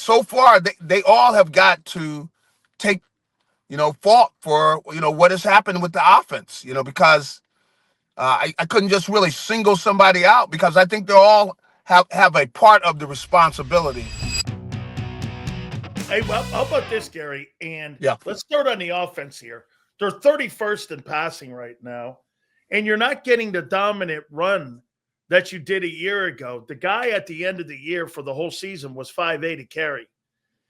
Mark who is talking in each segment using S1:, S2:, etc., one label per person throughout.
S1: so far they all have got to take fault for what has happened with the offense. Because I couldn't just really single somebody out because I think they all have a part of the responsibility.
S2: Hey, well, how about this, Gary? And
S1: Yeah.
S2: let's start on the offense here. They're 31st in passing right now, and you're not getting the dominant run that you did a year ago. The guy at the end of the year for the whole season was 5.8 a carry.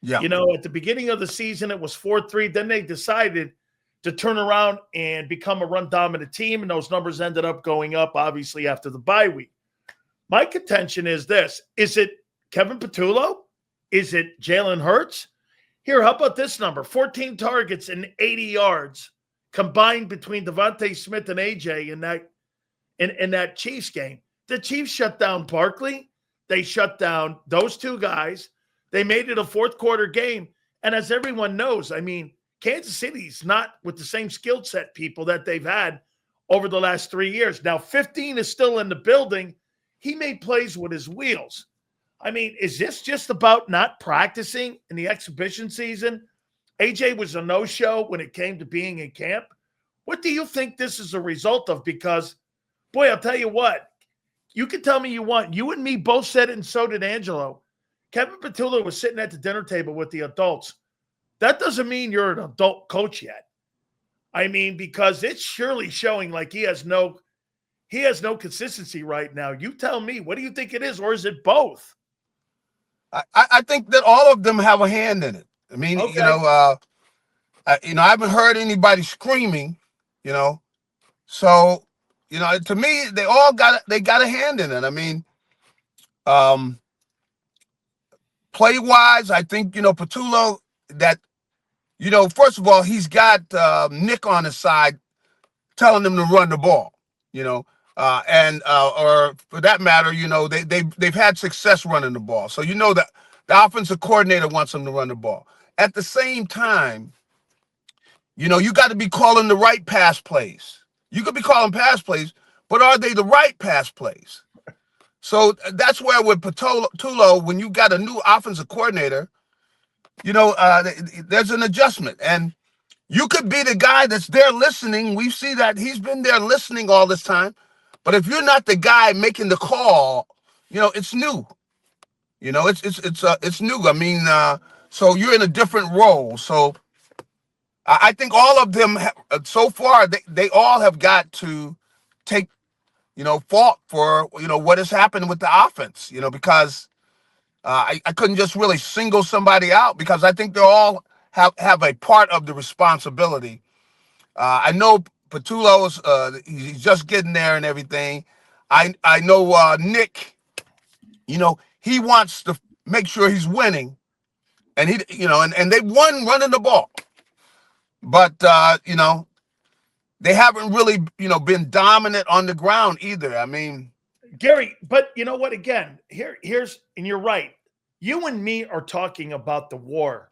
S1: Yeah.
S2: At the beginning of the season, it was 4.3. Then they decided to turn around and become a run dominant team, and those numbers ended up going up, obviously, after the bye week. My contention is this. Is it Kevin Patullo? Is it Jalen Hurts? Here, how about this number? 14 targets and 80 yards combined between Devontae Smith and AJ in that Chiefs game. The Chiefs shut down Barkley. They shut down those two guys. They made it a fourth quarter game. And as everyone knows, I mean, Kansas City's not with the same skill set people that they've had over the last 3 years. Now, 15 is still in the building. He made plays with his wheels. I mean, is this just about not practicing in the exhibition season? AJ was a no-show when it came to being in camp. What do you think this is a result of? Because, boy, I'll tell you what, you can tell me you want. You and me both said it, and so did Angelo. Kevin Patullo was sitting at the dinner table with the adults. That doesn't mean you're an adult coach yet. I mean, because it's surely showing like he has no consistency right now. You tell me, what do you think it is, or is it both?
S1: I think that all of them have a hand in it. I mean,
S2: Okay.
S1: I haven't heard anybody screaming, So, to me, they got a hand in it. I mean, play wise, I think Patullo that first of all he's got Nick on his side telling him to run the ball, and or for that matter, they've had success running the ball. So that the offensive coordinator wants them to run the ball. At the same time, you got to be calling the right pass plays. You could be calling pass plays, but are they the right pass plays? So that's where with Patullo, when you got a new offensive coordinator, there's an adjustment. And you could be the guy that's there listening. We see that he's been there listening all this time. But if you're not the guy making the call, it's new. It's new. I mean, so you're in a different role. So I think all of them so far they all have got to take fault for what has happened with the offense. Because I couldn't just really single somebody out because I think they all have a part of the responsibility. I know Patullo's he's just getting there and everything. I know Nick. He wants to make sure he's winning, and and they won running the ball, but they haven't really been dominant on the ground either. I mean,
S2: Gary, but you know what? Again, here's and you're right. You and me are talking about the war.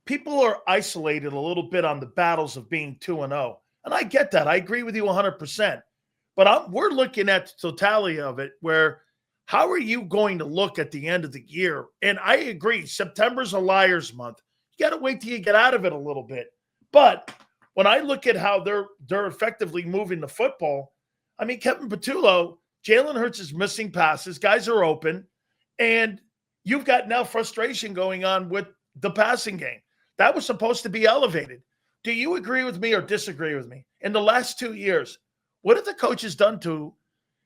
S2: People are isolated a little bit on the battles of being 2-0. And I get that. I agree with you 100%. But we're looking at the totality of it where how are you going to look at the end of the year? And I agree, September's a liar's month. You got to wait till you get out of it a little bit. But when I look at how they're effectively moving the football, I mean, Kevin Patullo, Jalen Hurts is missing passes. Guys are open. And you've got now frustration going on with the passing game. That was supposed to be elevated. Do you agree with me or disagree with me? In the last 2 years, what have the coaches done to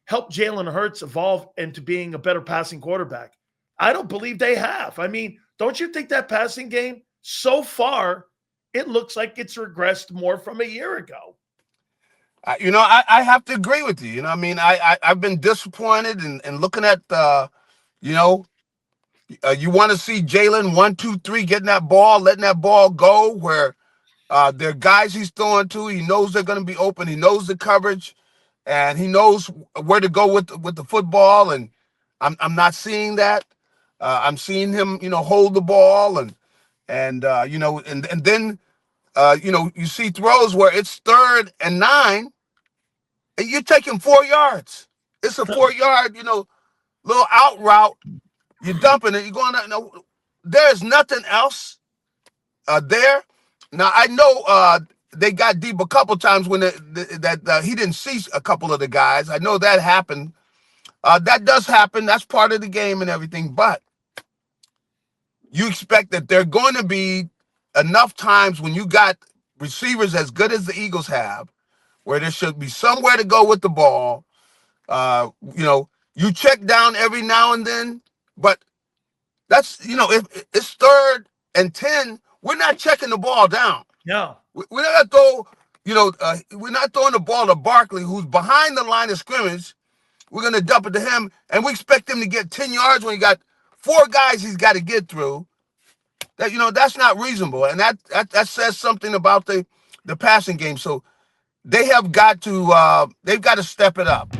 S2: help Jalen Hurts evolve into being a better passing quarterback? I don't believe they have. I mean, don't you think that passing game, so far, it looks like it's regressed more from a year ago?
S1: I have to agree with you. I mean, I've been disappointed and looking at you want to see Jalen 1, 2, 3 getting that ball, letting that ball go where there are guys he's throwing to. He knows they're going to be open. He knows the coverage, and he knows where to go with the football. And I'm not seeing that. I'm seeing him, hold the ball and then you see throws where it's 3rd and 9, and you're taking 4 yards. It's a 4 yard, little out route. You're dumping it. You're going, there's nothing else there. Now I know they got deep a couple times when he didn't see a couple of the guys. I know that happened. That does happen. That's part of the game and everything. But you expect that there are going to be enough times when you got receivers as good as the Eagles have, where there should be somewhere to go with the ball. You check down every now and then, but that's, if it's 3rd and 10, we're not checking the ball down.
S2: No.
S1: We're not throw, we're not throwing the ball to Barkley, who's behind the line of scrimmage. We're going to dump it to him, and we expect him to get 10 yards when he got 4 guys he's got to get through. That's not reasonable, and that says something about the passing game. So they've got to step it up.